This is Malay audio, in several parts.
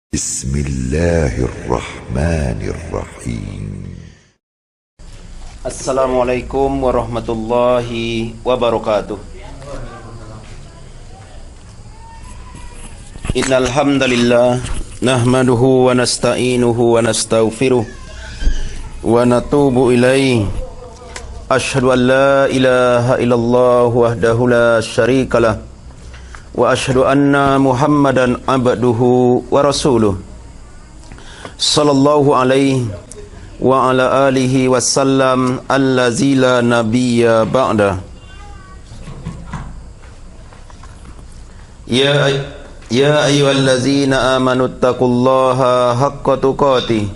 Bismillahirrahmanirrahim. Assalamualaikum warahmatullahi wabarakatuh. Innal hamdalillah nahmaduhu wa nasta'inuhu wa nastaghfiruh wa natubu ilaihi. Asyhadu an la ilaha illallah wahdahu la syarikalah wa asyhadu anna Muhammadan abduhu wa rasuluh sallallahu alaihi wa ala alihi wasallam allazi la nabiyya ba'da. Ya ayyuhallazina amanu taqullaha haqqa tuqatih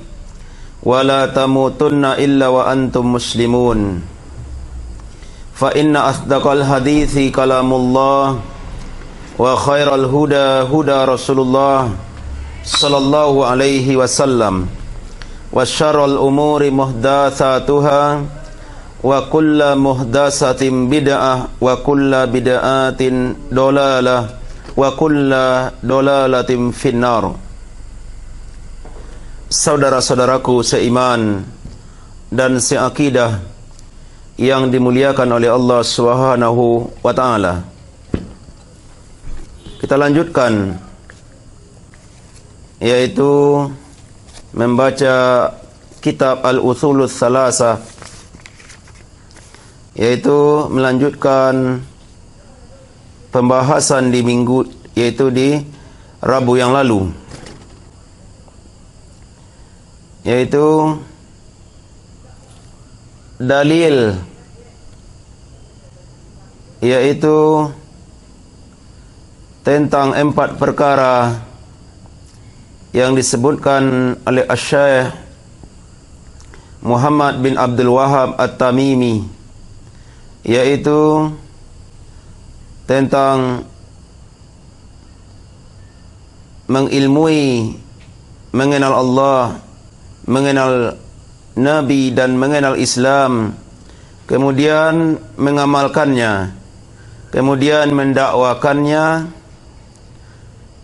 wa la tamutunna illa wa antum muslimun. Fa inna asdaqal hadithi kalamullah wa khairal huda huda Rasulullah sallallahu alaihi wasallam wa syarrul umuri muhdatsatuha wa kullu muhdatsatin bid'ah wa kullu bid'atin dalalah wa kullu dalalatin finnar. Saudara-saudaraku seiman dan seakidah yang dimuliakan oleh Allah Subhanahu wa taala, kita lanjutkan, yaitu membaca kitab Al-Uthulus Tsalasah, yaitu melanjutkan pembahasan di minggu, yaitu di Rabu yang lalu, yaitu dalil, yaitu tentang 4 perkara yang disebutkan oleh Asy-Syaikh Muhammad bin Abdul Wahhab At-Tamimi, yaitu tentang mengilmui, mengenal Allah, mengenal Nabi dan mengenal Islam, kemudian mengamalkannya, kemudian mendakwakannya,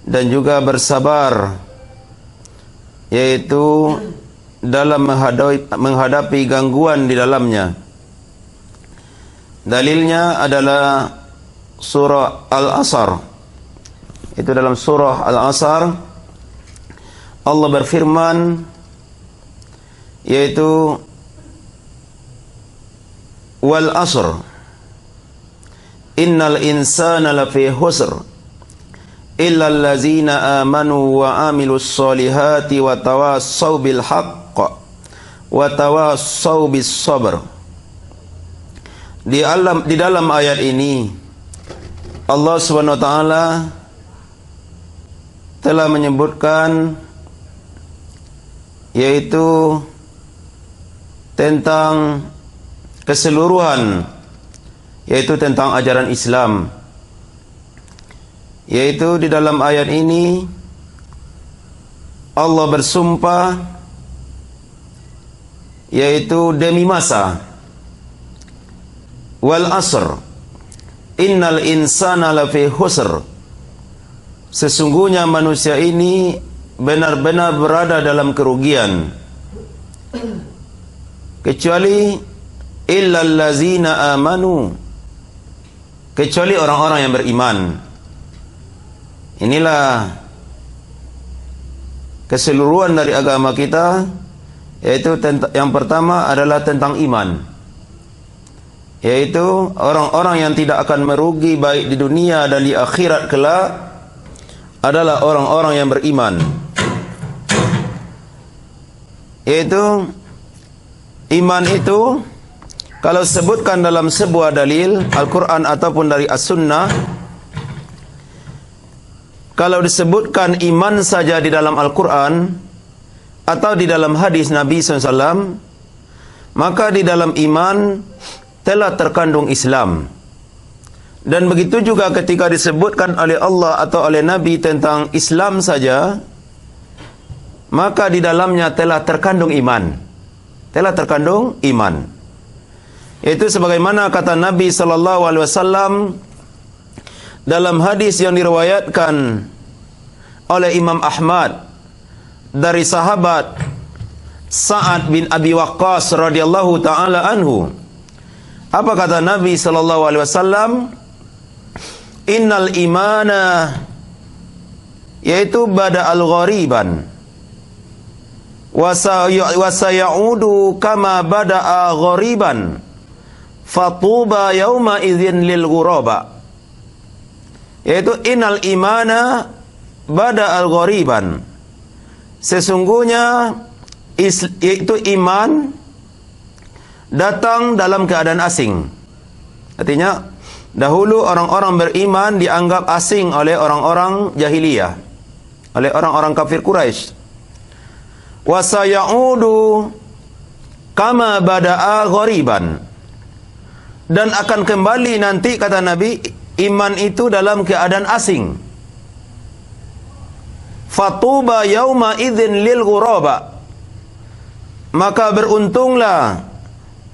dan juga bersabar, yaitu dalam menghadapi gangguan di dalamnya. Dalilnya adalah surah Al-Asr. Itu dalam surah Al-Asr Allah berfirman, yaitu wal asr innal insana lafi husr illa allazina amanu wa amilus solihati wa tawassaw bil haqq wa tawassaw bis sabr. Di dalam ayat ini Allah Subhanahu wa taala telah menyebutkan, yaitu tentang keseluruhan, yaitu tentang ajaran Islam. Yaitu di dalam ayat ini Allah bersumpah, yaitu demi masa, wal asr innal insana lafi husr, sesungguhnya manusia ini benar-benar berada dalam kerugian, kecuali illal ladzina amanu, kecuali orang-orang yang beriman. Inilah keseluruhan dari agama kita, yaitu yang pertama adalah tentang iman, yaitu orang-orang yang tidak akan merugi baik di dunia dan di akhirat kelak adalah orang-orang yang beriman. Yaitu iman itu kalau sebutkan dalam sebuah dalil Al-Quran ataupun dari As-Sunnah, kalau disebutkan iman saja di dalam Al-Quran atau di dalam hadis Nabi SAW, maka di dalam iman telah terkandung Islam. Dan begitu juga ketika disebutkan oleh Allah atau oleh Nabi tentang Islam saja, maka di dalamnya telah terkandung iman. Telah terkandung iman. Itu sebagaimana kata Nabi SAW dalam hadis yang diriwayatkan oleh Imam Ahmad dari sahabat Sa'ad bin Abi Waqqas radhiyallahu taala anhu. Apa kata Nabi sallallahu alaihi wasallam? Innal imana, yaitu bada al-ghariban wa sayaudu kama bada'a ghariban fatuba yauma idzin lil ghuraba. Yaitu innal imana bada al-ghariban, sesungguhnya yaitu iman datang dalam keadaan asing. Artinya dahulu orang-orang beriman dianggap asing oleh orang-orang jahiliyah, oleh orang-orang kafir Quraisy. Wa sayaudu kama bada'a ghariban, dan akan kembali nanti, kata Nabi, iman itu dalam keadaan asing. Fatuba yauma idzin lil ghuraba, maka beruntunglah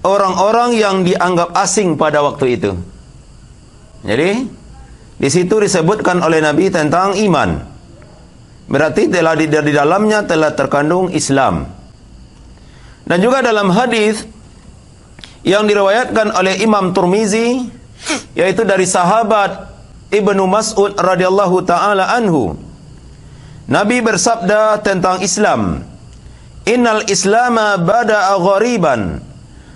orang-orang yang dianggap asing pada waktu itu. Jadi di situ disebutkan oleh Nabi tentang iman. Berarti telah di dalamnya telah terkandung Islam. Dan juga dalam hadis yang diriwayatkan oleh Imam Tirmizi, yaitu dari sahabat Ibnu Mas'ud radhiyallahu taala anhu, Nabi bersabda tentang Islam, innal islama bada'a ghariban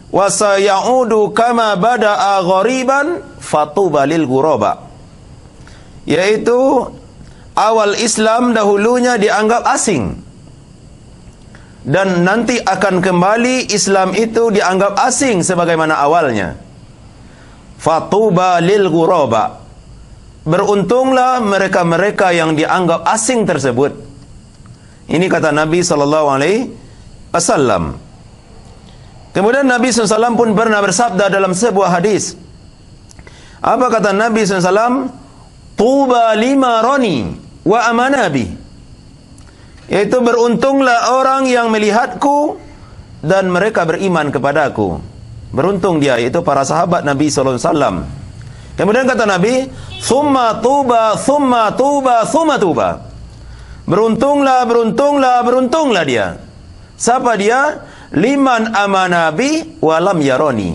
wa sayaudu kama bada'a ghariban fatuba lil ghuraba. Yaitu awal Islam dahulunya dianggap asing, dan nanti akan kembali Islam itu dianggap asing sebagaimana awalnya. Fatuba lil ghuraba, beruntunglah mereka-mereka yang dianggap asing tersebut. Ini kata Nabi sallallahu alaihi wasallam. Kemudian Nabi SAW pun pernah bersabda dalam sebuah hadis. Apa kata Nabi SAW? Tuba lima roni wa amanabi, yaitu beruntunglah orang yang melihatku dan mereka beriman kepadaku. Beruntung dia, yaitu para sahabat Nabi SAW. Kemudian kata Nabi, summa tuba, summa tuba, summa tuba. Beruntunglah, beruntunglah, beruntunglah dia. Siapa dia? Liman amanabi walam yaroni,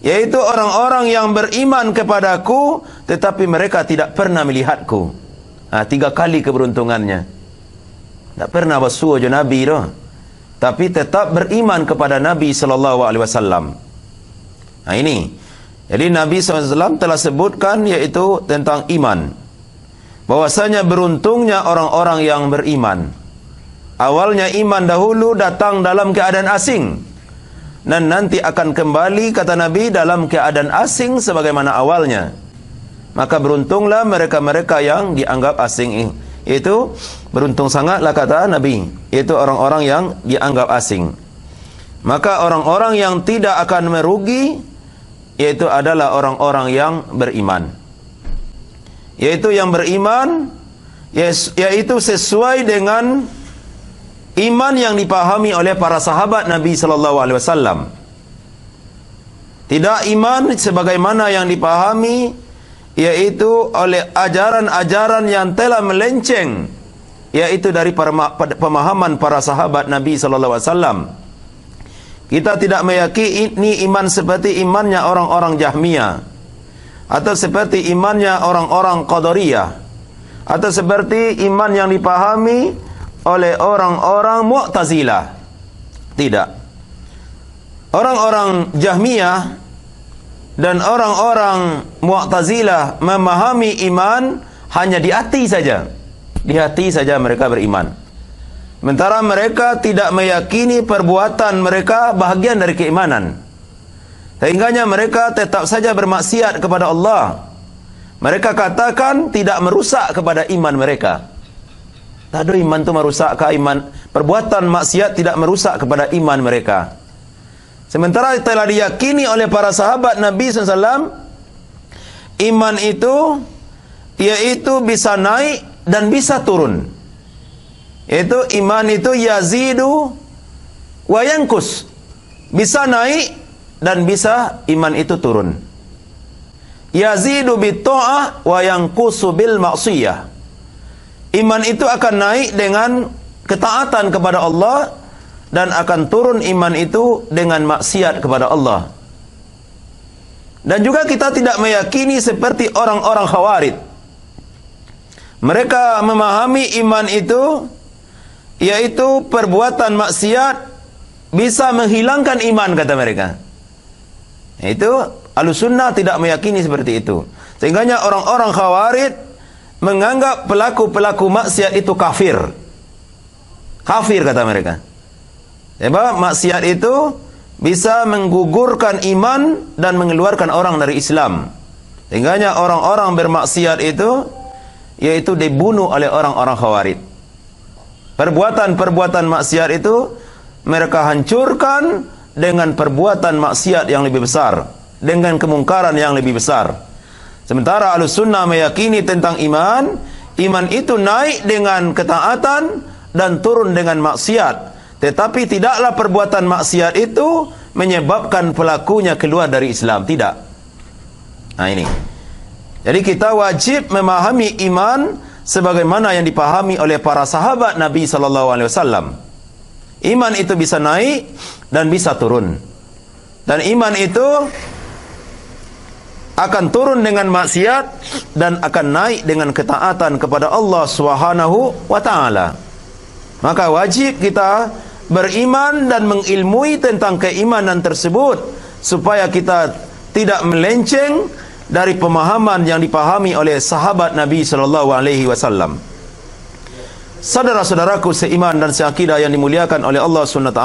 yaitu orang-orang yang beriman kepadaku tetapi mereka tidak pernah melihatku. 3 kali keberuntungannya. Tak pernah basuh je Nabi tu, tapi tetap beriman kepada Nabi sallallahu alaihi wasallam. Ini. Jadi Nabi SAW telah sebutkan, yaitu tentang iman, bahwasanya beruntungnya orang-orang yang beriman. Awalnya iman dahulu datang dalam keadaan asing, dan nanti akan kembali, kata Nabi, dalam keadaan asing sebagaimana awalnya. Maka beruntunglah mereka-mereka yang dianggap asing. Itu beruntung sangatlah, kata Nabi, itu orang-orang yang dianggap asing. Maka orang-orang yang tidak akan merugi, yaitu adalah orang-orang yang beriman. Yaitu yang beriman, yaitu sesuai dengan iman yang dipahami oleh para sahabat Nabi sallallahu alaihi wasallam. Tidak iman sebagaimana yang dipahami, yaitu oleh ajaran-ajaran yang telah melenceng, yaitu dari pemahaman para sahabat Nabi sallallahu alaihi wasallam. Kita tidak meyakini iman seperti imannya orang-orang Jahmiyah, atau seperti imannya orang-orang Qadariyah, atau seperti iman yang dipahami oleh orang-orang Mu'tazilah. Tidak. Orang-orang Jahmiyah dan orang-orang Mu'tazilah memahami iman hanya di hati saja. Di hati saja mereka beriman. Sementara mereka tidak meyakini perbuatan mereka bahagian dari keimanan. Sehingganya mereka tetap saja bermaksiat kepada Allah. Mereka katakan tidak merusak kepada iman mereka. Tak ada iman itu merusakkah iman? Perbuatan maksiat tidak merusak kepada iman mereka. Sementara telah diyakini oleh para sahabat Nabi SAW, iman itu yaitu bisa naik dan bisa turun. Yaitu iman itu yazidu wa yankus, bisa naik dan bisa iman itu turun. Yazidu bitta'ah wa yankusu bil ma'siyah. Iman itu akan naik dengan ketaatan kepada Allah dan akan turun iman itu dengan maksiat kepada Allah. Dan juga kita tidak meyakini seperti orang-orang Khawarij. Mereka memahami iman itu yaitu perbuatan maksiat bisa menghilangkan iman, kata mereka. Itu Ahlussunnah tidak meyakini seperti itu. Sehingganya orang-orang Khawarij menganggap pelaku-pelaku maksiat itu kafir. Kafir, kata mereka. Sebab maksiat itu bisa menggugurkan iman dan mengeluarkan orang dari Islam. Sehingganya orang-orang bermaksiat itu yaitu dibunuh oleh orang-orang Khawarij. Perbuatan-perbuatan maksiat itu mereka hancurkan dengan perbuatan maksiat yang lebih besar, dengan kemungkaran yang lebih besar. Sementara Ahlussunnah meyakini tentang iman, iman itu naik dengan ketaatan dan turun dengan maksiat. Tetapi tidaklah perbuatan maksiat itu menyebabkan pelakunya keluar dari Islam. Tidak. Nah ini. Jadi kita wajib memahami iman sebagaimana yang dipahami oleh para sahabat Nabi SAW. Iman itu bisa naik dan bisa turun. Dan iman itu akan turun dengan maksiat dan akan naik dengan ketaatan kepada Allah SWT. Maka wajib kita beriman dan mengilmui tentang keimanan tersebut supaya kita tidak melenceng dari pemahaman yang dipahami oleh sahabat Nabi SAW. Saudara-saudaraku seiman dan seakidah yang dimuliakan oleh Allah SWT,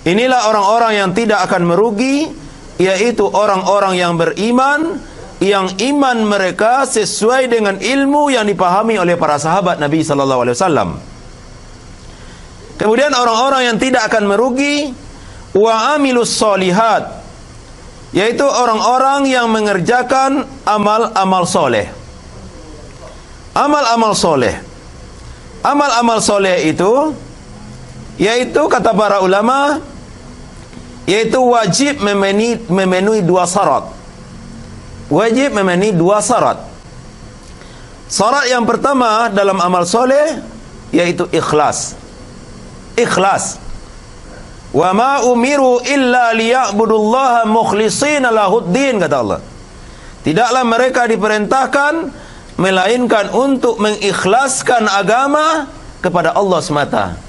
inilah orang-orang yang tidak akan merugi, yaitu orang-orang yang beriman, yang iman mereka sesuai dengan ilmu yang dipahami oleh para sahabat Nabi SAW. Kemudian orang-orang yang tidak akan merugi, wa amilus solihat, yaitu orang-orang yang mengerjakan amal-amal soleh. Amal-amal soleh. Amal-amal soleh itu, yaitu kata para ulama, yaitu wajib memenuhi dua syarat. Wajib memenuhi dua syarat. Syarat yang pertama dalam amal soleh yaitu ikhlas. Ikhlas. Wa ma umiru illa liya'budullaha mukhlishina lahuddin, kata Allah. Tidaklah mereka diperintahkan melainkan untuk mengikhlaskan agama kepada Allah semata.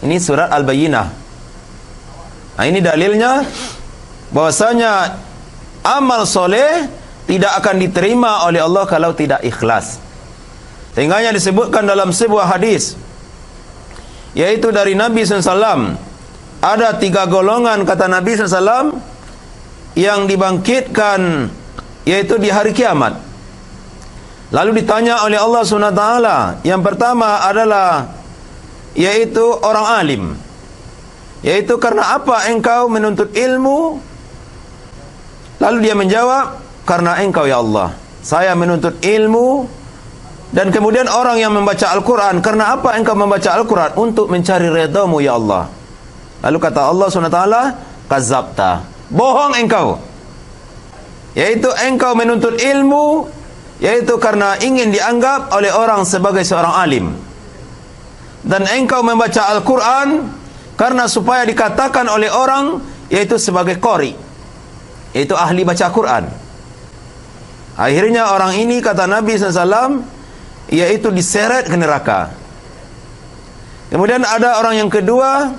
Ini surat Al-Bayyinah. Nah, ini dalilnya bahwasanya amal soleh tidak akan diterima oleh Allah kalau tidak ikhlas. Sehingganya disebutkan dalam sebuah hadis, yaitu dari Nabi SAW, ada 3 golongan, kata Nabi SAW, yang dibangkitkan yaitu di hari kiamat. Lalu ditanya oleh Allah SWT, yang pertama adalah yaitu orang alim, yaitu karena apa engkau menuntut ilmu? Lalu dia menjawab, karena engkau ya Allah, saya menuntut ilmu. Dan kemudian orang yang membaca Al-Quran, karena apa engkau membaca Al-Quran? Untuk mencari redamu ya Allah. Lalu kata Allah SWT, kazabta, bohong engkau, yaitu engkau menuntut ilmu yaitu karena ingin dianggap oleh orang sebagai seorang alim, dan engkau membaca Al-Quran karena supaya dikatakan oleh orang yaitu sebagai qari, yaitu ahli baca Quran. Akhirnya orang ini, kata Nabi SAW, yaitu diseret ke neraka. Kemudian ada orang yang kedua,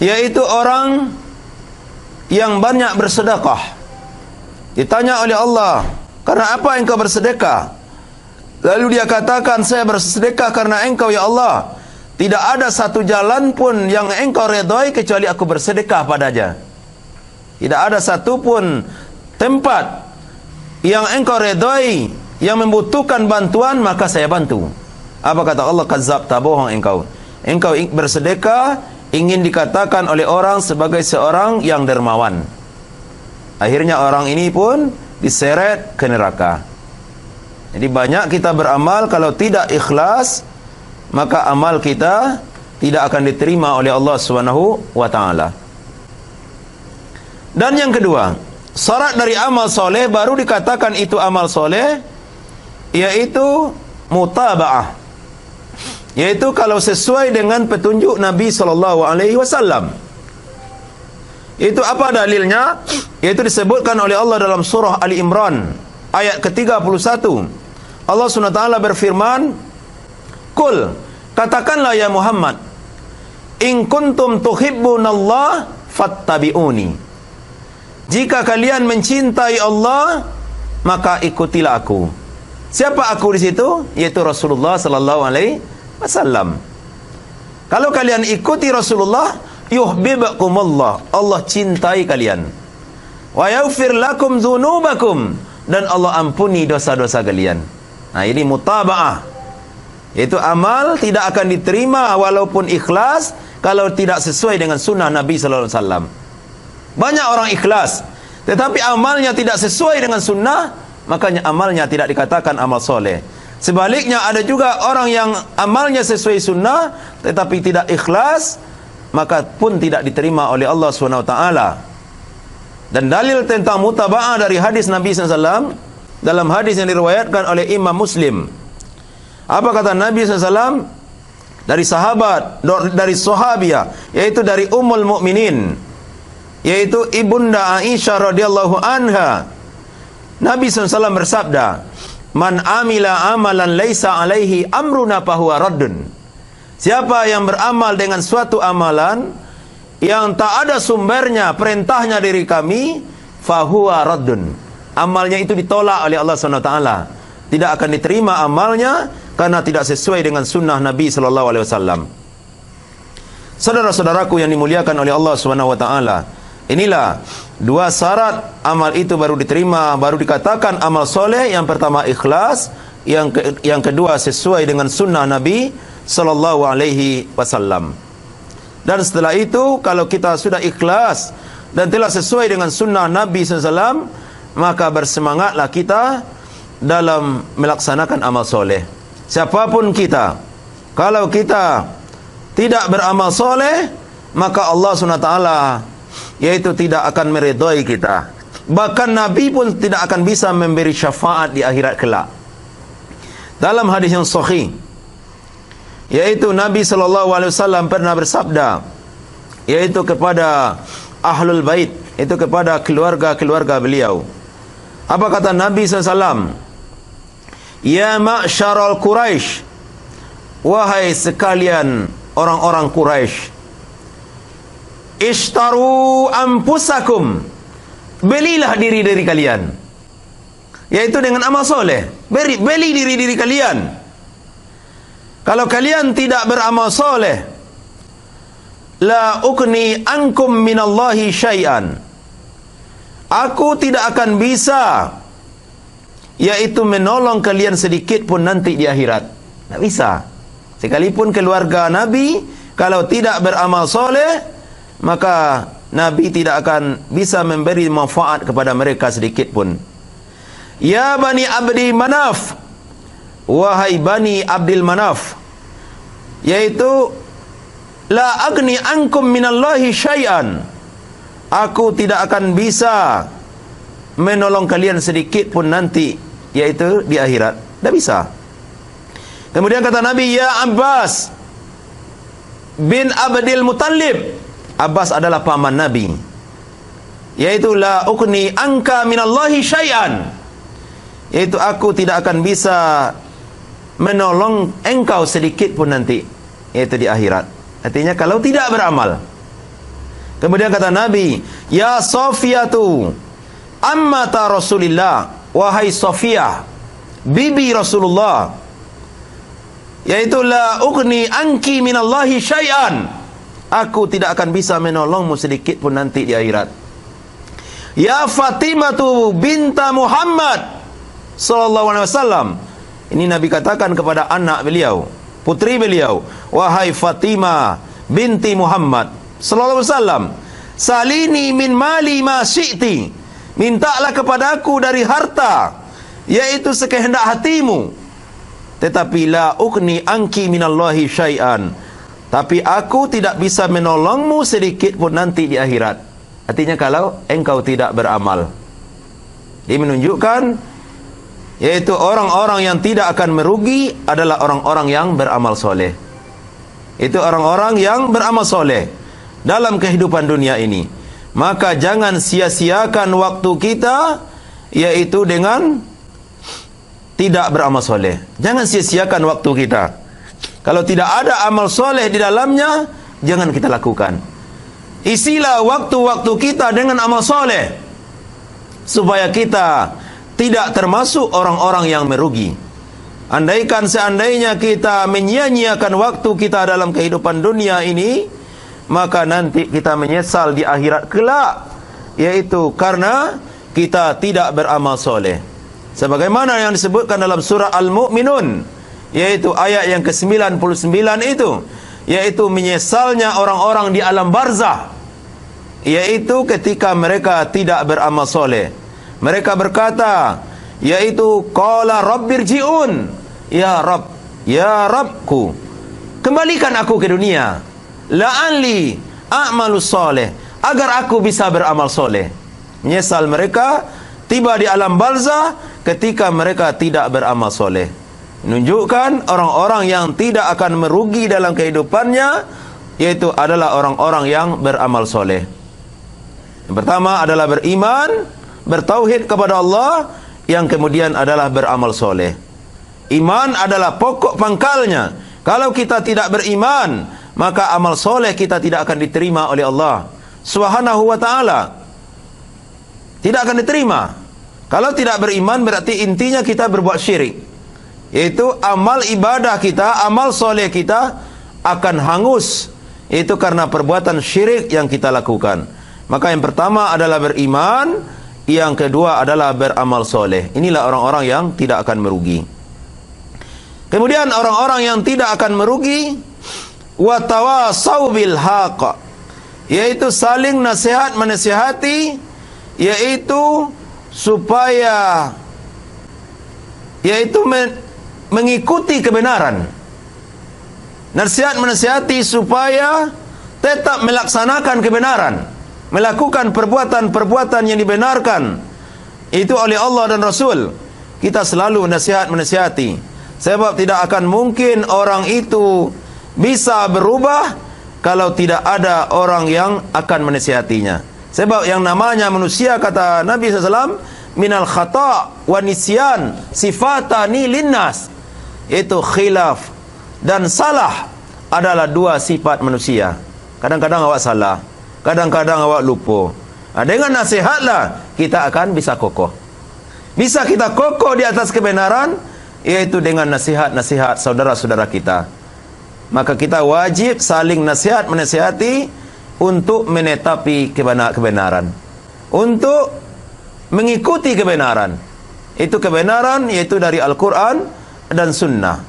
yaitu orang yang banyak bersedekah. Ditanya oleh Allah, karena apa engkau bersedekah? Lalu dia katakan, saya bersedekah karena engkau ya Allah. Tidak ada satu jalan pun yang engkau redai kecuali aku bersedekah padanya. Tidak ada satu pun tempat yang engkau redai yang membutuhkan bantuan, maka saya bantu. Apa kata Allah? Kazabta, bohong engkau. Engkau bersedekah ingin dikatakan oleh orang sebagai seorang yang dermawan. Akhirnya orang ini pun diseret ke neraka. Jadi banyak kita beramal, kalau tidak ikhlas, maka amal kita tidak akan diterima oleh Allah SWT. Dan yang kedua, syarat dari amal soleh, baru dikatakan itu amal soleh, yaitu mutaba'ah, Yaitu kalau sesuai dengan petunjuk Nabi SAW. Itu apa dalilnya? Yaitu disebutkan oleh Allah dalam surah Ali Imran ayat ke-31. Allah SWT berfirman, "Qul, katakanlah ya Muhammad, in kuntum tuhibbunallah fattabi'uni." Jika kalian mencintai Allah, maka ikutilah aku. Siapa aku di situ? Yaitu Rasulullah sallallahu alaihi wasallam. Kalau kalian ikuti Rasulullah, yuhibbukumullah, Allah cintai kalian. Wa yaghfir lakum dzunubakum, dan Allah ampuni dosa-dosa kalian. Nah, ini mutaba'ah. Yaitu amal tidak akan diterima walaupun ikhlas kalau tidak sesuai dengan sunnah Nabi sallallahu alaihi wasallam. Banyak orang ikhlas, tetapi amalnya tidak sesuai dengan sunnah, makanya amalnya tidak dikatakan amal soleh. Sebaliknya ada juga orang yang amalnya sesuai sunnah tetapi tidak ikhlas, maka pun tidak diterima oleh Allah SWT. Dan dalil tentang mutaba'ah dari hadis Nabi SAW, dalam hadis yang diriwayatkan oleh Imam Muslim, apa kata Nabi SAW? Dari sahabat, dari sahabiah, yaitu dari Ummul Mukminin, yaitu Ibunda Aisyah radhiyallahu anha. Nabi SAW bersabda, "Man amila amalan laisa alaihi amruna fahuwa raddun." Siapa yang beramal dengan suatu amalan yang tak ada sumbernya, perintahnya dari kami, fahuwa raddun. Amalnya itu ditolak oleh Allah SWT. Tidak akan diterima amalnya karena tidak sesuai dengan sunnah Nabi SAW. Saudara-saudaraku yang dimuliakan oleh Allah SWT, inilah dua syarat amal itu baru diterima, baru dikatakan amal soleh. Yang pertama ikhlas, yang kedua sesuai dengan sunnah Nabi sallallahu alaihi wasallam. Dan setelah itu, kalau kita sudah ikhlas dan telah sesuai dengan sunnah Nabi SAW, maka bersemangatlah kita dalam melaksanakan amal soleh. Siapapun kita, kalau kita tidak beramal soleh, maka Allah SWT yaitu tidak akan meridhai kita. Bahkan Nabi pun tidak akan bisa memberi syafaat di akhirat kelak. Dalam hadis yang sahih, yaitu Nabi SAW pernah bersabda, yaitu kepada Ahlul Bait, itu kepada keluarga-keluarga beliau. Apa kata Nabi SAW? "Ya ma'syaral Quraisy, wahai sekalian orang-orang Quraisy, ishtaru anfusakum, belilah diri-diri kalian." Yaitu dengan amal soleh. Beli diri-diri kalian. Kalau kalian tidak beramal soleh, la ughni ankum minallahi syai'an, aku tidak akan bisa yaitu menolong kalian sedikit pun nanti di akhirat. Tak bisa. Sekalipun keluarga Nabi, kalau tidak beramal soleh, maka Nabi tidak akan bisa memberi manfaat kepada mereka sedikit pun. Ya Bani Abdi Manaf, wahai Bani Abdil Manaf, yaitu la agni ankum minallahi syai'an, aku tidak akan bisa menolong kalian sedikit pun nanti, yaitu di akhirat. Tak bisa. Kemudian kata Nabi, ya Abbas bin Abdil Muttalib, Abbas adalah paman Nabi, yaitu la ughni anka minallahi syai'an, yaitu aku tidak akan bisa menolong engkau sedikit pun nanti, yaitu di akhirat. Artinya kalau tidak beramal. Kemudian kata Nabi, ya Sofiyatu ammata Rasulillah, wahai Sofiyah bibi Rasulullah, yaitu la ughni anki minallahi syai'an, aku tidak akan bisa menolongmu sedikit pun nanti di akhirat. Ya Fatimatu binta Muhammad sallallahu alaihi wasallam, ini Nabi katakan kepada anak beliau, putri beliau, wahai Fatimah binti Muhammad sallallahu alaihi wasallam, salini min mali ma syi'ti, mintalah kepadaku dari harta yaitu sekehendak hatimu, tetapi la ughni anki minallahi syai'an, tapi aku tidak bisa menolongmu sedikit pun nanti di akhirat. Artinya kalau engkau tidak beramal. Ini menunjukkan yaitu orang-orang yang tidak akan merugi adalah orang-orang yang beramal soleh. Itu orang-orang yang beramal soleh dalam kehidupan dunia ini. Maka jangan sia-siakan waktu kita, yaitu dengan tidak beramal soleh. Jangan sia-siakan waktu kita. Kalau tidak ada amal soleh di dalamnya, jangan kita lakukan. Isilah waktu-waktu kita dengan amal soleh, supaya kita tidak termasuk orang-orang yang merugi. Andaikan seandainya kita menyia-nyiakan waktu kita dalam kehidupan dunia ini, maka nanti kita menyesal di akhirat kelak, yaitu karena kita tidak beramal soleh. Sebagaimana yang disebutkan dalam surah Al-Mu'minun, yaitu ayat yang ke-99 itu, yaitu menyesalnya orang-orang di alam barzah, yaitu ketika mereka tidak beramal soleh. Mereka berkata, yaitu qala rabbirji'un, ya Rabb, ya Rabbku, kembalikan aku ke dunia, la'anli a'malus soleh, agar aku bisa beramal soleh. Menyesal mereka tiba di alam barzah ketika mereka tidak beramal soleh. Menunjukkan orang-orang yang tidak akan merugi dalam kehidupannya, yaitu adalah orang-orang yang beramal soleh. Yang pertama adalah beriman, bertauhid kepada Allah, yang kemudian adalah beramal soleh. Iman adalah pokok pangkalnya. Kalau kita tidak beriman, maka amal soleh kita tidak akan diterima oleh Allah Subhanahu wa ta'ala. Tidak akan diterima. Kalau tidak beriman, berarti intinya kita berbuat syirik, yaitu amal ibadah kita, amal soleh kita akan hangus, itu karena perbuatan syirik yang kita lakukan. Maka yang pertama adalah beriman, yang kedua adalah beramal soleh. Inilah orang-orang yang tidak akan merugi. Kemudian orang-orang yang tidak akan merugi, wa tawasau bil haqq, yaitu saling nasihat menasihati, yaitu supaya mengikuti kebenaran. Nasihat menasihati supaya tetap melaksanakan kebenaran, melakukan perbuatan-perbuatan yang dibenarkan itu oleh Allah dan Rasul. Kita selalu nasihat menasihati, sebab tidak akan mungkin orang itu bisa berubah kalau tidak ada orang yang akan menasihatinya. Sebab yang namanya manusia, kata Nabi SAW, minal khata' wa nisyan sifatani linnas, itu khilaf dan salah adalah dua sifat manusia. Kadang-kadang awak salah, kadang-kadang awak lupa. Dengan nasihatlah kita akan bisa kokoh. Bisa kita kokoh di atas kebenaran, yaitu dengan nasihat-nasihat saudara-saudara kita. Maka kita wajib saling nasihat menasihati untuk menetapi kebenaran, untuk mengikuti kebenaran. Itu kebenaran, yaitu dari Al-Quran dan Sunnah.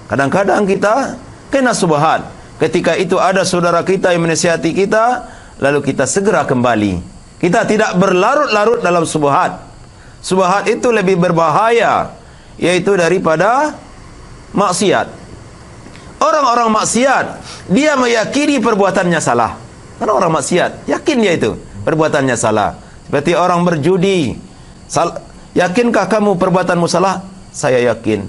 Kadang-kadang kita kena subhat. Ketika itu ada saudara kita yang menasihati kita, lalu kita segera kembali. Kita tidak berlarut-larut dalam subhat. Subhat itu lebih berbahaya, yaitu daripada maksiat. Orang-orang maksiat, dia meyakini perbuatannya salah. Karena orang maksiat, yakin dia itu perbuatannya salah. Seperti orang berjudi, yakinkah kamu perbuatanmu salah? Saya yakin.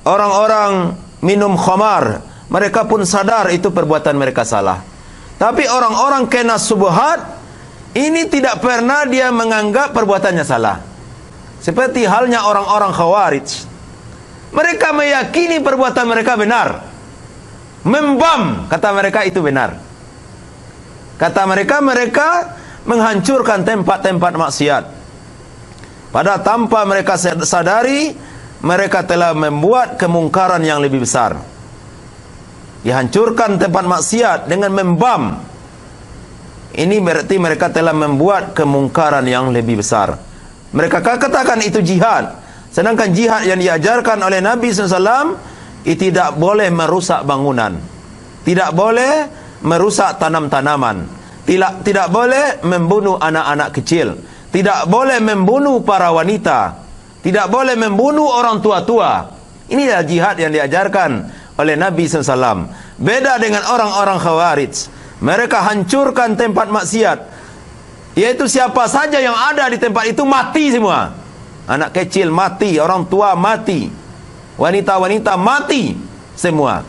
Orang-orang minum khamar, mereka pun sadar itu perbuatan mereka salah. Tapi orang-orang kena subhat, ini tidak pernah dia menganggap perbuatannya salah. Seperti halnya orang-orang Khawarij. Mereka meyakini perbuatan mereka benar. Membam, kata mereka, itu benar. Kata mereka, mereka menghancurkan tempat-tempat maksiat. Padahal tanpa mereka sadari, mereka telah membuat kemungkaran yang lebih besar. Dihancurkan tempat maksiat dengan membam. Ini berarti mereka telah membuat kemungkaran yang lebih besar. Mereka katakan itu jihad. Sedangkan jihad yang diajarkan oleh Nabi SAW, itu tidak boleh merusak bangunan, tidak boleh merusak tanam-tanaman, tidak boleh membunuh anak-anak kecil, tidak boleh membunuh para wanita, tidak boleh membunuh orang tua-tua. Inilah jihad yang diajarkan oleh Nabi SAW. Beda dengan orang-orang Khawarij. Mereka hancurkan tempat maksiat, yaitu siapa saja yang ada di tempat itu mati semua. Anak kecil mati, orang tua mati, wanita-wanita mati semua.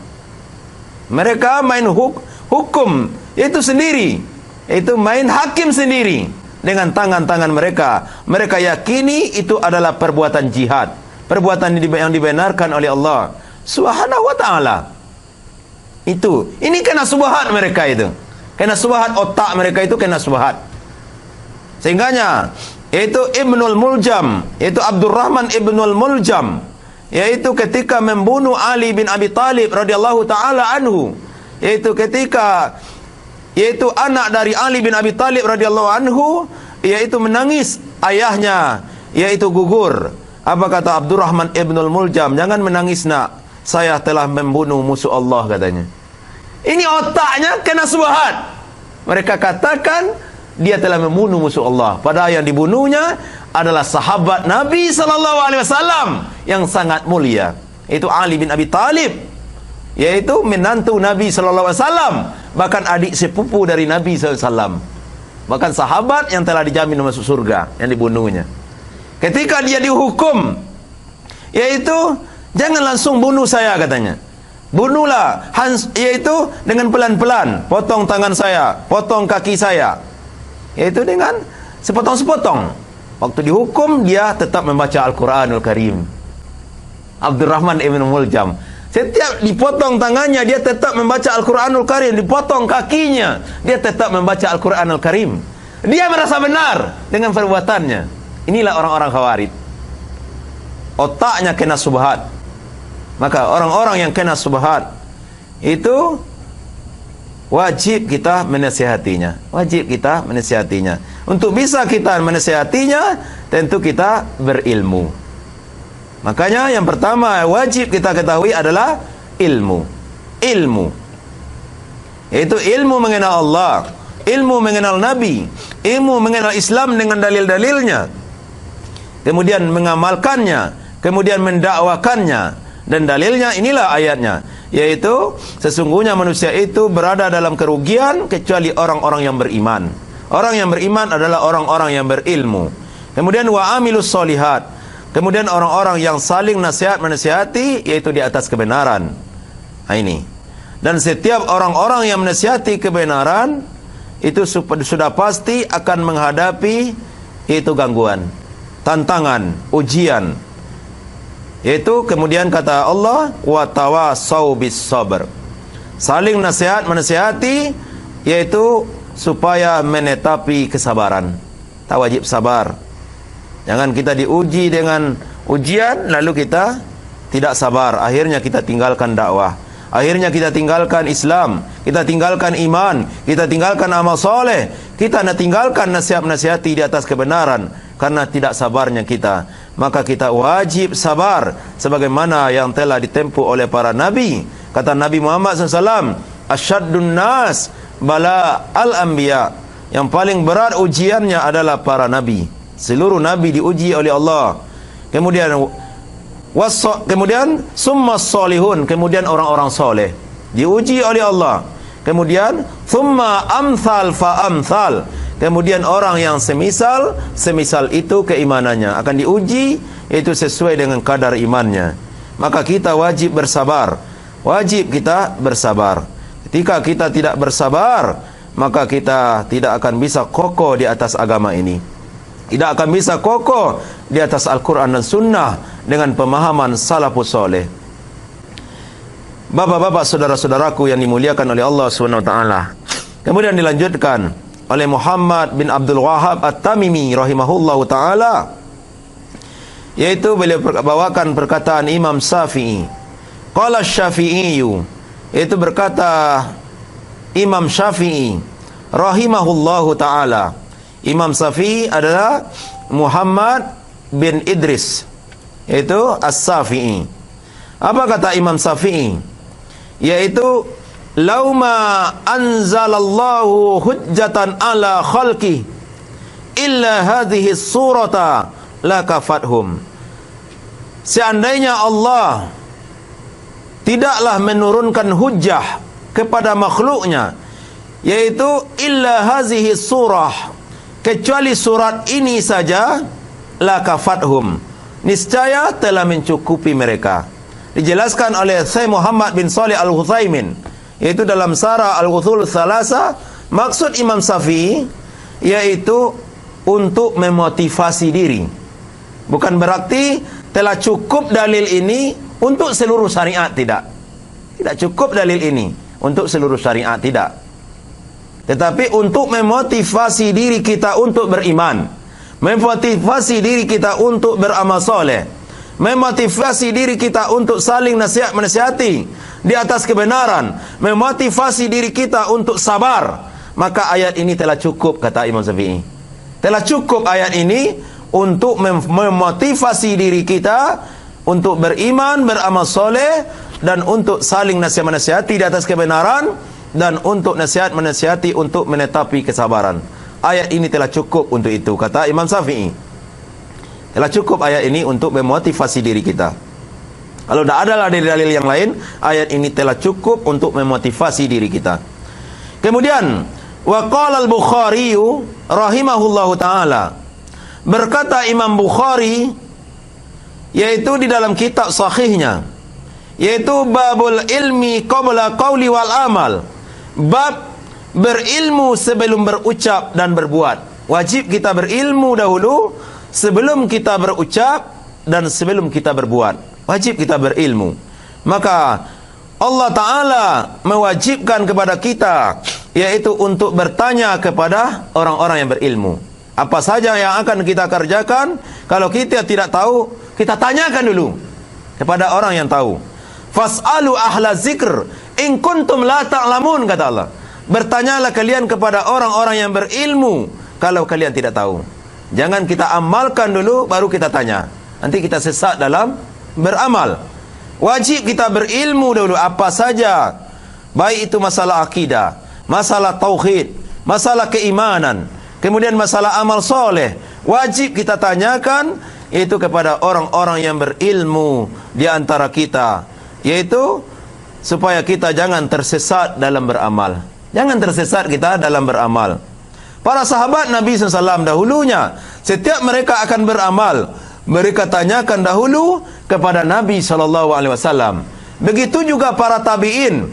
Mereka main hukum itu sendiri. Itu main hakim sendiri dengan tangan-tangan mereka. Mereka yakini itu adalah perbuatan jihad, perbuatan yang dibenarkan oleh Allah Subhanahu wa ta'ala. Ini kena subhat mereka itu. Kena subhat otak mereka itu, kena subhat. Sehingganya itu Ibnul Muljam, itu Abdurrahman Ibnul Muljam, yaitu ketika membunuh Ali bin Abi Talib radhiyallahu taala anhu, yaitu anak dari Ali bin Abi Talib radhiyallahu anhu, yaitu menangis, ayahnya yaitu gugur. Apa kata Abdurrahman Ibnul Muljam? Jangan menangis nak, saya telah membunuh musuh Allah, katanya. Ini otaknya kena subhat. Mereka katakan dia telah membunuh musuh Allah, padahal yang dibunuhnya adalah sahabat Nabi SAW yang sangat mulia, itu Ali bin Abi Talib, yaitu menantu Nabi SAW, bahkan adik sepupu dari Nabi SAW, bahkan sahabat yang telah dijamin masuk surga, yang dibunuhnya. Ketika dia dihukum, yaitu jangan langsung bunuh saya, katanya. Bunuhlah, yaitu dengan pelan-pelan, potong tangan saya, potong kaki saya, yaitu dengan sepotong-sepotong. Waktu dihukum, dia tetap membaca Al-Quranul Karim. Abdurrahman Ibn Muljam, setiap dipotong tangannya, dia tetap membaca Al-Quranul Karim. Dipotong kakinya, dia tetap membaca Al-Quranul Karim. Dia merasa benar dengan perbuatannya. Inilah orang-orang Khawarij. Otaknya kena subhat. Maka orang-orang yang kena subhat itu wajib kita menasihatinya. Wajib kita menasihatinya. Untuk bisa kita menasihatinya, tentu kita berilmu. Makanya yang pertama wajib kita ketahui adalah ilmu. Ilmu, yaitu ilmu mengenal Allah, ilmu mengenal Nabi, ilmu mengenal Islam dengan dalil-dalilnya, kemudian mengamalkannya, kemudian mendakwakannya. Dan dalilnya inilah ayatnya, yaitu sesungguhnya manusia itu berada dalam kerugian kecuali orang-orang yang beriman. Orang yang beriman adalah orang-orang yang berilmu. Kemudian wa amilus solihat, kemudian orang-orang yang saling nasihat menasihati, yaitu di atas kebenaran. Nah, ini. Dan setiap orang-orang yang menasihati kebenaran itu sudah pasti akan menghadapi yaitu gangguan, tantangan, ujian. Yaitu kemudian kata Allah, wa tawasau bis sabr, saling nasihat menasihati, yaitu supaya menetapi kesabaran. Tak wajib sabar. Jangan kita diuji dengan ujian lalu kita tidak sabar, akhirnya kita tinggalkan dakwah, akhirnya kita tinggalkan Islam, kita tinggalkan iman, kita tinggalkan amal soleh, kita tinggalkan nasihat-nasihati di atas kebenaran karena tidak sabarnya kita. Maka kita wajib sabar sebagaimana yang telah ditempuh oleh para nabi. Kata Nabi Muhammad SAW, asyaddun nas bala al-anbiya, yang paling berat ujiannya adalah para nabi. Seluruh nabi diuji oleh Allah. Kemudian summa solihun, kemudian orang-orang soleh diuji oleh Allah. Kemudian summa amthal fa amthal, kemudian orang yang semisal itu keimanannya akan diuji, yaitu sesuai dengan kadar imannya. Maka kita wajib bersabar. Wajib kita bersabar. Ketika kita tidak bersabar, maka kita tidak akan bisa kokoh di atas agama ini. Tidak akan bisa kokoh di atas Al-Quran dan Sunnah dengan pemahaman salafus soleh. Bapak-bapak, saudara-saudaraku yang dimuliakan oleh Allah SWT. Kemudian dilanjutkan oleh Muhammad bin Abdul Wahhab At-Tamimi rahimahullahu ta'ala, yaitu beliau bawakan perkataan Imam Syafi'i. Qala Syafi'iyu, yaitu berkata Imam Syafi'i rahimahullahu ta'ala. Imam Syafi'i adalah Muhammad bin Idris, yaitu As-Syafi'i. Apa kata Imam Syafi'i? Yaitu lauma anzalallahu hujjatan ala khalqi illa hadhihi surata lakafathum. Seandainya Allah tidaklah menurunkan hujjah kepada makhluknya, yaitu illa hadhihi surah, kecuali surat ini saja, lakafathum, niscaya telah mencukupi mereka. Dijelaskan oleh Syekh Muhammad bin Shalih Al-Utsaimin, Yaitu dalam Syarah Al-Ushul Tsalatsa, maksud Imam Syafi'i yaitu untuk memotivasi diri. Bukan berarti telah cukup dalil ini untuk seluruh syariat, tidak. Tidak cukup dalil ini untuk seluruh syariat, tidak. Tetapi untuk memotivasi diri kita untuk beriman, memotivasi diri kita untuk beramal soleh, memotivasi diri kita untuk saling menasihati di atas kebenaran, memotivasi diri kita untuk sabar, maka ayat ini telah cukup, kata Imam Syafi'i. Telah cukup ayat ini untuk memotivasi diri kita untuk beriman, beramal soleh, dan untuk saling menasihati di atas kebenaran, dan untuk menasihati untuk menetapi kesabaran. Ayat ini telah cukup untuk itu, kata Imam Syafi'i. Telah cukup ayat ini untuk memotivasi diri kita. Kalau tidak ada dalil-dalil yang lain, ayat ini telah cukup untuk memotivasi diri kita. Kemudian, wa qala al-Bukhari rahimahullahu taala, berkata Imam Bukhari, yaitu di dalam kitab sahihnya, yaitu babul ilmi qabla qawli wal amal, bab berilmu sebelum berucap dan berbuat. Wajib kita berilmu dahulu sebelum kita berucap dan sebelum kita berbuat. Wajib kita berilmu. Maka Allah Ta'ala mewajibkan kepada kita, yaitu untuk bertanya kepada orang-orang yang berilmu. Apa saja yang akan kita kerjakan, kalau kita tidak tahu, kita tanyakan dulu kepada orang yang tahu. Fas'alu ahla zikr in kuntum la ta'lamun, kata Allah. Bertanyalah kalian kepada orang-orang yang berilmu kalau kalian tidak tahu. Jangan kita amalkan dulu baru kita tanya. Nanti kita sesat dalam beramal. Wajib kita berilmu dulu apa saja, baik itu masalah akidah, masalah tauhid, masalah keimanan, kemudian masalah amal soleh. Wajib kita tanyakan itu kepada orang-orang yang berilmu di antara kita, yaitu supaya kita jangan tersesat dalam beramal. Jangan tersesat kita dalam beramal. Para sahabat Nabi SAW dahulunya, setiap mereka akan beramal, mereka tanyakan dahulu kepada Nabi SAW. Begitu juga para tabi'in.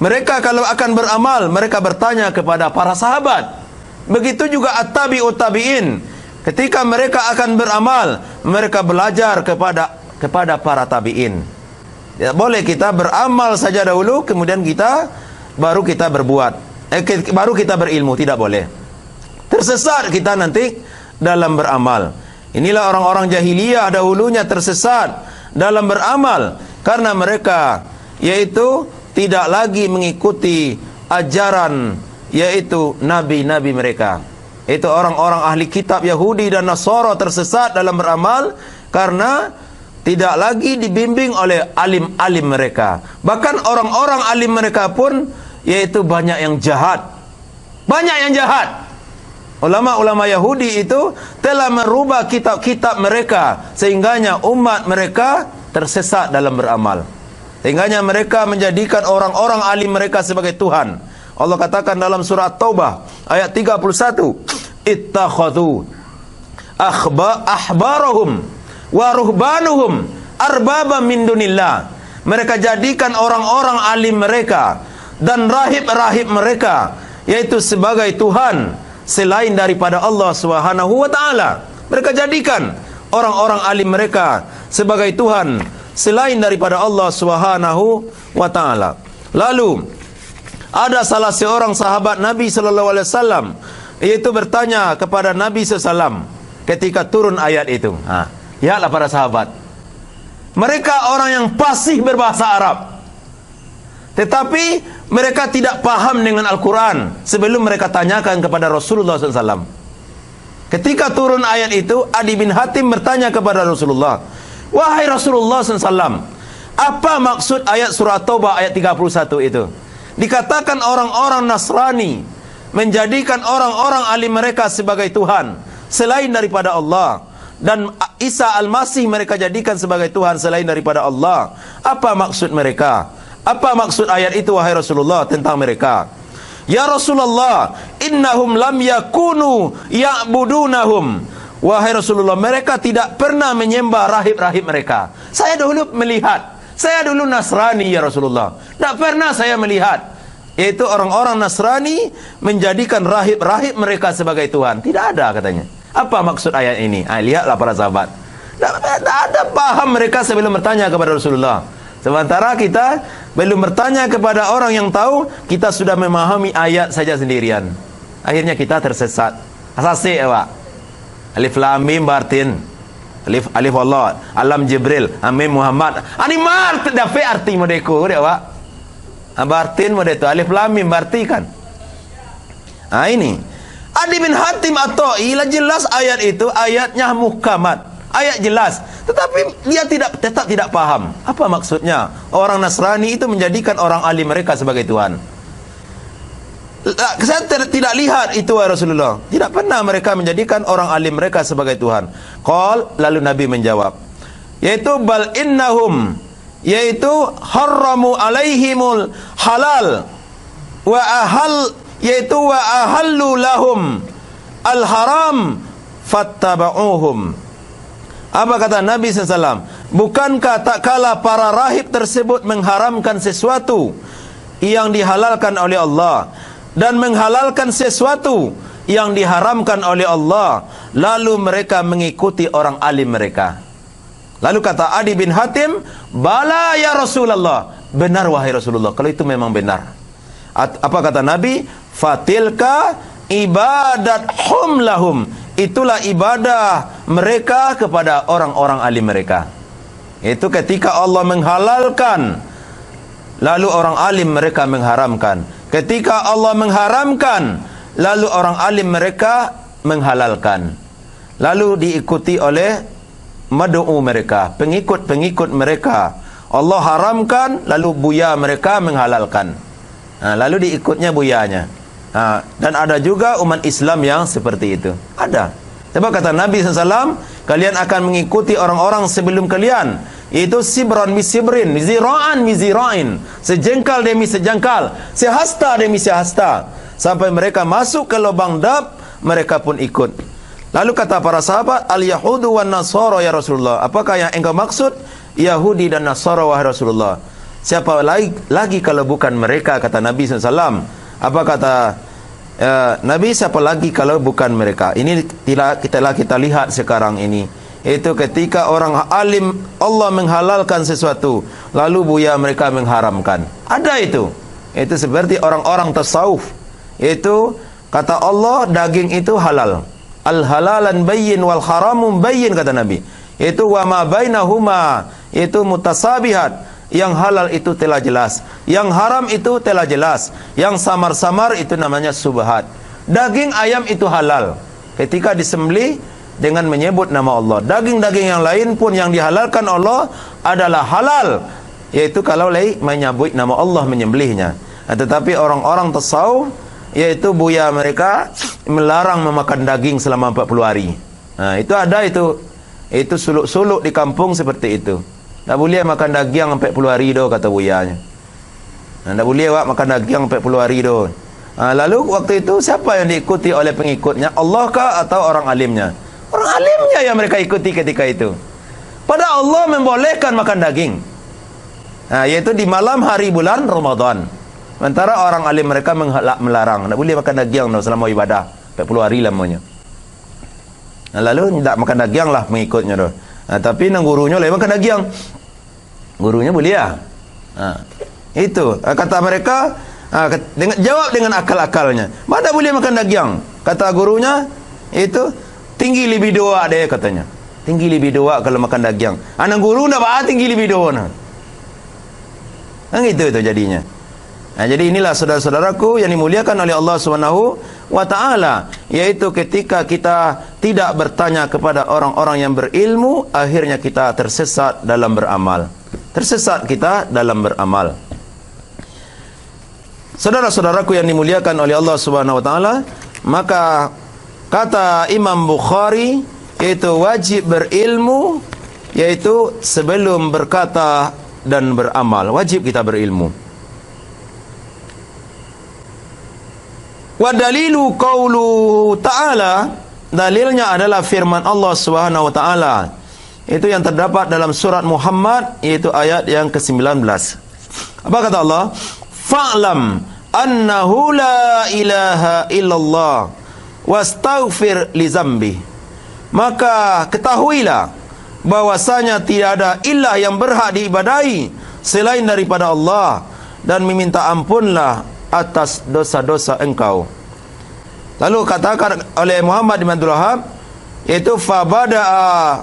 Mereka kalau akan beramal, mereka bertanya kepada para sahabat. Begitu juga at-tabi'ut tabi'in. Ketika mereka akan beramal, mereka belajar kepada para tabi'in. Ya, boleh kita beramal saja dahulu, kemudian baru kita berbuat. Baru kita berilmu, tidak boleh. Tersesat kita nanti dalam beramal. Inilah orang-orang jahiliyah dahulunya tersesat dalam beramal karena mereka yaitu tidak lagi mengikuti ajaran yaitu nabi-nabi mereka. Itu orang-orang ahli kitab Yahudi dan Nasara tersesat dalam beramal karena tidak lagi dibimbing oleh alim-alim mereka. Bahkan orang-orang alim mereka pun yaitu banyak yang jahat. Banyak yang jahat. Ulama-ulama Yahudi itu telah merubah kitab-kitab mereka sehingganya umat mereka tersesat dalam beramal. Sehingganya mereka menjadikan orang-orang alim mereka sebagai Tuhan. Allah katakan dalam surah Taubah ayat 31, ittakhadhu ahbarahum wa ruhbanuhum arbaba min dunillah. Mereka jadikan orang-orang alim mereka dan rahib-rahib mereka yaitu sebagai Tuhan selain daripada Allah Subhanahu wa taala. Mereka jadikan orang-orang alim mereka sebagai Tuhan selain daripada Allah Subhanahu wa taala. Lalu ada salah seorang sahabat Nabi sallallahu alaihi wasallam yaitu bertanya kepada Nabi sallallahu ketika turun ayat itu. Lihatlah para sahabat. Mereka orang yang fasih berbahasa Arab. Tetapi mereka tidak paham dengan Al-Quran sebelum mereka tanyakan kepada Rasulullah SAW. Ketika turun ayat itu, Adi bin Hatim bertanya kepada Rasulullah, wahai Rasulullah SAW, apa maksud ayat surah Taubah ayat 31 itu? Dikatakan orang-orang Nasrani menjadikan orang-orang alim mereka sebagai Tuhan selain daripada Allah, dan Isa Al-Masih mereka jadikan sebagai Tuhan selain daripada Allah. Apa maksud mereka? Apa maksud ayat itu wahai Rasulullah tentang mereka? Ya Rasulullah, innahum lam yakunu ya'budunahum. Wahai Rasulullah, mereka tidak pernah menyembah rahib-rahib mereka. Saya dulu melihat, saya dulu Nasrani ya Rasulullah. Tak pernah saya melihat Yaitu orang-orang Nasrani menjadikan rahib-rahib mereka sebagai Tuhan. Tidak ada katanya. Apa maksud ayat ini? Lihatlah para sahabat. Tak ada paham mereka sebelum bertanya kepada Rasulullah. Sementara kita belum bertanya kepada orang yang tahu, kita sudah memahami ayat saja sendirian. Akhirnya kita tersesat. Asasi awak. Alif lam mim bartin. Alif Allah, alam Jibril, amin Muhammad. Ani mart dapat arti modeko dia awak. Bartin model itu alif lam mim berarti kan. Ini Adi bin Hatim At-Ta'i jelas ayat itu ayatnya muhkamat, ayat jelas, tetapi dia tetap tidak paham apa maksudnya orang Nasrani itu menjadikan orang alim mereka sebagai Tuhan. Saya tidak lihat itu Rasulullah. Tidak pernah mereka menjadikan orang alim mereka sebagai Tuhan. Lalu Nabi menjawab, yaitu bal innahum, yaitu haramu alaihimul halal wa ahallu lahum al haram fattaba'uhum. Apa kata Nabi SAW? Bukankah tak kala para rahib tersebut mengharamkan sesuatu yang dihalalkan oleh Allah dan menghalalkan sesuatu yang diharamkan oleh Allah, lalu mereka mengikuti orang alim mereka. Lalu kata Adi bin Hatim, bala ya Rasulullah, benar wahai Rasulullah, kalau itu memang benar. Apa kata Nabi? Fatilka ibadat hum lahum, itulah ibadah mereka kepada orang-orang alim mereka. Itu ketika Allah menghalalkan, lalu orang alim mereka mengharamkan. Ketika Allah mengharamkan, lalu orang alim mereka menghalalkan. Lalu diikuti oleh madu'u mereka, pengikut-pengikut mereka. Allah haramkan, lalu buya mereka menghalalkan. Lalu diikutnya buyanya. Dan ada juga umat Islam yang seperti itu. Ada. Sebab kata Nabi SAW, kalian akan mengikuti orang-orang sebelum kalian. Itu sibran misibrin, zira'an mizira'in, sejengkal demi sejengkal, sehasta demi sehasta, sampai mereka masuk ke lubang dap, mereka pun ikut. Lalu kata para sahabat, al-yahudu wan nasara ya Rasulullah, apakah yang engkau maksud Yahudi dan Nasara wahai Rasulullah? Siapa lagi kalau bukan mereka, kata Nabi SAW. Apa kata Nabi, siapa lagi kalau bukan mereka? Ini kita lihat sekarang ini. Itu ketika orang alim Allah menghalalkan sesuatu, lalu buya mereka mengharamkan. Ada itu. Itu seperti orang-orang tasawuf. Itu kata Allah, daging itu halal. Al-halalan bayyin wal haramun bayyin, kata Nabi. Itu wa ma bainahuma, itu mutasabihat. Yang halal itu telah jelas, yang haram itu telah jelas, yang samar-samar itu namanya subhat. Daging ayam itu halal ketika disembelih dengan menyebut nama Allah. Daging-daging yang lain pun yang dihalalkan Allah adalah halal, yaitu kalau menyebut nama Allah menyembelihnya. Tetapi orang-orang tasawuf, yaitu buya mereka, melarang memakan daging selama 40 hari. Itu ada itu suluk-suluk di kampung seperti itu. Tak boleh makan daging 40 hari dah, kata buyanya. Tak boleh makan daging 40 hari dah. Lalu waktu itu siapa yang diikuti oleh pengikutnya? Allah kah atau orang alimnya? Orang alimnya yang mereka ikuti ketika itu. Pada Allah membolehkan makan daging, yaitu di malam hari bulan Ramadan. Sementara orang alim mereka melarang. Tak boleh makan daging selama ibadah 40 hari lamanya. Lalu tidak makan daging lah pengikutnya tu. Tapi nang gurunya lain makan daging. Gurunya boleh lah. Itu kata mereka, jawab dengan akal-akalnya. Mana boleh makan daging? Kata gurunya, itu tinggi libido dia katanya. Tinggi libido kalau makan daging. Anak guru nak apa tinggi libido nah. Itu jadinya. Jadi inilah saudara-saudaraku yang dimuliakan oleh Allah Subhanahu wa ta'ala, yaitu ketika kita tidak bertanya kepada orang-orang yang berilmu, akhirnya kita tersesat dalam beramal. Tersesat kita dalam beramal. Saudara-saudaraku yang dimuliakan oleh Allah Subhanahu wa ta'ala, maka kata Imam Bukhari, yaitu wajib berilmu, yaitu sebelum berkata dan beramal. Wajib kita berilmu. Wa dalilu qaulu ta'ala, dalilnya adalah firman Allah Subhanahu wa ta'ala. Itu yang terdapat dalam surat Muhammad, yaitu ayat yang ke-19. Apa kata Allah? Fa'lam annahu la ilaha illallah wastaghfir li zambi. Maka ketahuilah bahwasanya tidak ada ilah yang berhak diibadahi selain daripada Allah, dan meminta ampunlah atas dosa-dosa engkau. Lalu katakan oleh Muhammad bin Abdul Wahhab, iaitu fabada'a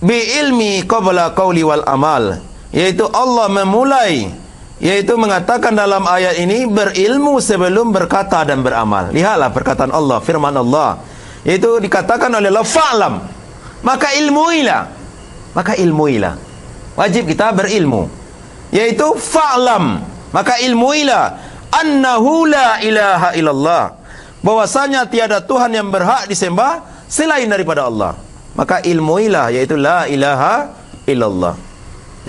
bi ilmi qabla qawli wal amal, iaitu Allah memulai, iaitu mengatakan dalam ayat ini berilmu sebelum berkata dan beramal. Lihatlah perkataan Allah, firman Allah, iaitu dikatakan oleh Allah fa'lam, maka ilmuilah, maka ilmuilah. Wajib kita berilmu, yaitu fa'lam, maka ilmuilah annahu la ilaha illallah, bahwasanya tiada Tuhan yang berhak disembah selain daripada Allah. Maka ilmuilah, yaitu la ilaha illallah.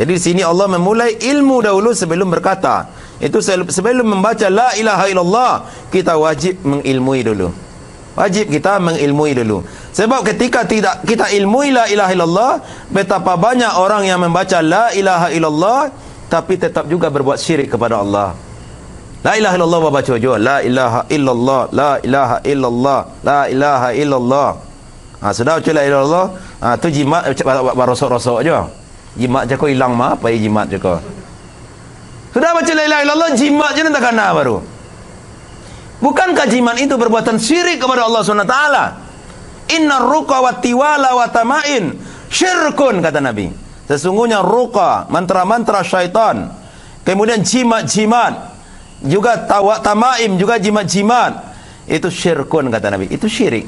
Jadi di sini Allah memulai ilmu dahulu sebelum berkata. Itu sebelum membaca la ilaha illallah, kita wajib mengilmui dulu. Wajib kita mengilmui dulu. Sebab ketika tidak kita ilmui la ilaha illallah, betapa banyak orang yang membaca la ilaha illallah tapi tetap juga berbuat syirik kepada Allah. La ilaha illallah baca juga la ilaha illallah, la ilaha illallah, la ilaha illallah. Sudah baca la ilaha illallah, tu jimat barosok-rosok je. Jimat je kau hilang mah, apa jimat je kau. Sudah baca la ilaha illallah, jimat je nak kena baru. Bukankah jimat itu perbuatan syirik kepada Allah SWT? Innar ruqa wa tiwala wa tama'in syirkun, kata Nabi. Sesungguhnya ruqa, mantra-mantra syaitan, kemudian jimat-jimat, juga tamaim, juga jimat-jimat, itu syirkun, kata Nabi. Itu syirik.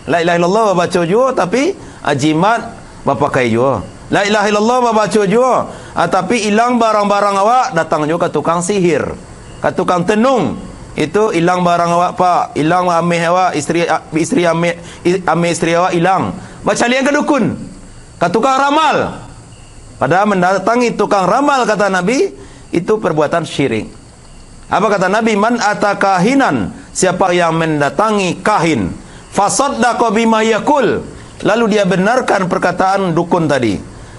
La ilaha illallah baca juga, tapi jimat pakai juga. La ilaha illallah baca juga, tapi hilang barang-barang awak, datang juga ke tukang sihir, ke tukang tenung. Itu hilang barang awak pak, hilang ameh awak, isteri ameh isteri awak hilang. Baca liang ke dukun, ke tukang ramal. Padahal mendatangi tukang ramal, kata Nabi, itu perbuatan syirik. Apa kata Nabi? Man atakahinan, siapa yang mendatangi kahin, fasaddaqa bima yaqul, lalu dia benarkan perkataan dukun tadi,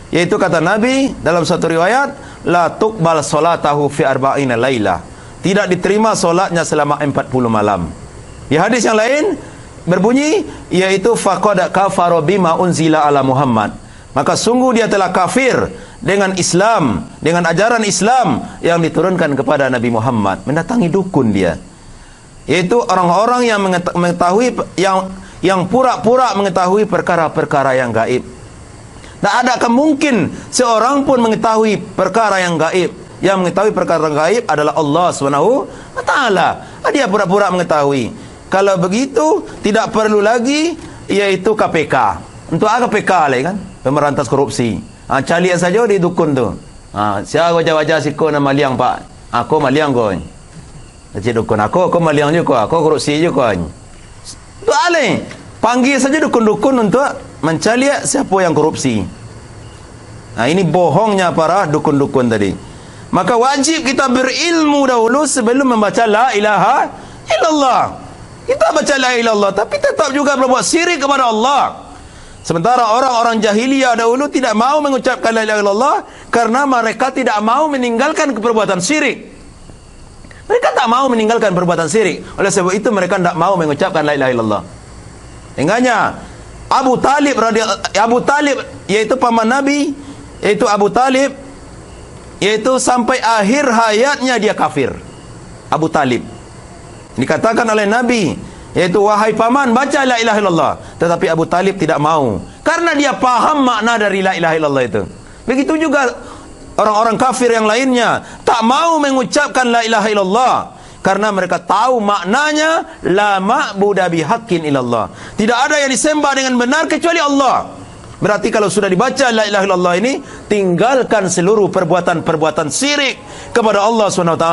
yaitu kata Nabi dalam satu riwayat, la tuqbal salatahu fi arba'ina lailah, tidak diterima solatnya selama 40 malam. Di hadis yang lain berbunyi, yaitu faqad kafara bima unzila ala Muhammad, maka sungguh dia telah kafir dengan Islam, dengan ajaran Islam yang diturunkan kepada Nabi Muhammad. Mendatangi dukun dia, yaitu orang-orang yang mengetahui, yang pura-pura mengetahui perkara-perkara yang gaib. Tak ada mungkin seorang pun mengetahui perkara yang gaib. Yang mengetahui perkara gaib adalah Allah SWT. Dia pura-pura mengetahui. Kalau begitu, tidak perlu lagi yaitu KPK. Untuk apa KPK lah kan? Pemberantas korupsi. Calian saja di dukun tu. Siapa wajah-wajah siko nama maliang pak. Aku maliang kau. Cik dukun aku maliang juga. Aku korupsi juga. Tu alih. Panggil saja dukun-dukun untuk mencari siapa yang korupsi. Ini bohongnya para dukun-dukun tadi. Maka wajib kita berilmu dahulu sebelum membaca la ilaha illallah. Kita baca la ilaha illallah tapi tetap juga berbuat syirik kepada Allah. Sementara orang-orang jahiliyah dahulu tidak mau mengucapkan la ilaha illallah karena mereka tidak mau meninggalkan perbuatan syirik. Mereka tak mau meninggalkan perbuatan syirik. Oleh sebab itu mereka tidak mau mengucapkan la ilaha illallah. Enggaknya Abu Talib yaitu paman Nabi, yaitu Abu Talib, yaitu sampai akhir hayatnya dia kafir. Abu Talib dikatakan oleh Nabi, yaitu wahai paman baca la ilaha illallah, tetapi Abu Talib tidak mau karena dia paham makna dari la ilaha illallah itu. Begitu juga orang-orang kafir yang lainnya tak mau mengucapkan la ilaha illallah karena mereka tahu maknanya la ma'budu bihaqqin illallah, tidak ada yang disembah dengan benar kecuali Allah. Berarti kalau sudah dibaca la ilaha illallah ini, tinggalkan seluruh perbuatan-perbuatan syirik kepada Allah SWT.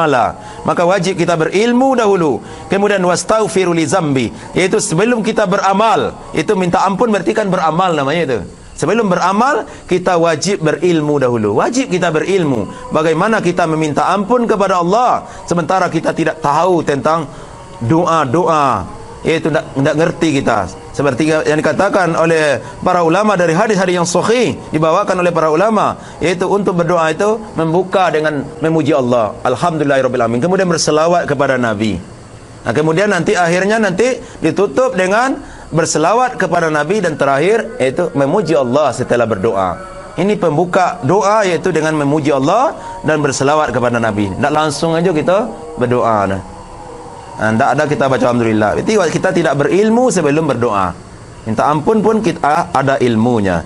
Maka wajib kita berilmu dahulu. Kemudian wastaghfiru li zambi, yaitu sebelum kita beramal. Itu minta ampun berarti kan beramal namanya itu. Sebelum beramal, kita wajib berilmu dahulu. Wajib kita berilmu. Bagaimana kita meminta ampun kepada Allah sementara kita tidak tahu tentang doa-doa, yaitu tidak ngerti kita. Seperti yang dikatakan oleh para ulama dari hadis-hadis yang sahih dibawakan oleh para ulama, yaitu untuk berdoa itu membuka dengan memuji Allah, alhamdulillahirabbil alamin, kemudian berselawat kepada Nabi. Nah, kemudian akhirnya ditutup dengan berselawat kepada Nabi, dan terakhir yaitu memuji Allah setelah berdoa. Ini pembuka doa, yaitu dengan memuji Allah dan berselawat kepada Nabi. Tak langsung aja kita berdoa. Tak ada kita baca alhamdulillah. Berarti kita tidak berilmu sebelum berdoa. Minta ampun pun kita ada ilmunya.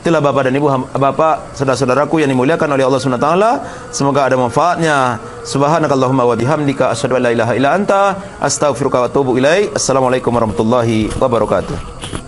Itulah Bapak dan Ibu, Bapak, saudara-saudaraku yang dimuliakan oleh Allah Subhanahu wa taala. Semoga ada manfaatnya. Subhanakallahumma wa bihamdika asyhadu an la ilaha illa anta astaghfiruka wa atubu ilaik. Assalamualaikum warahmatullahi wabarakatuh.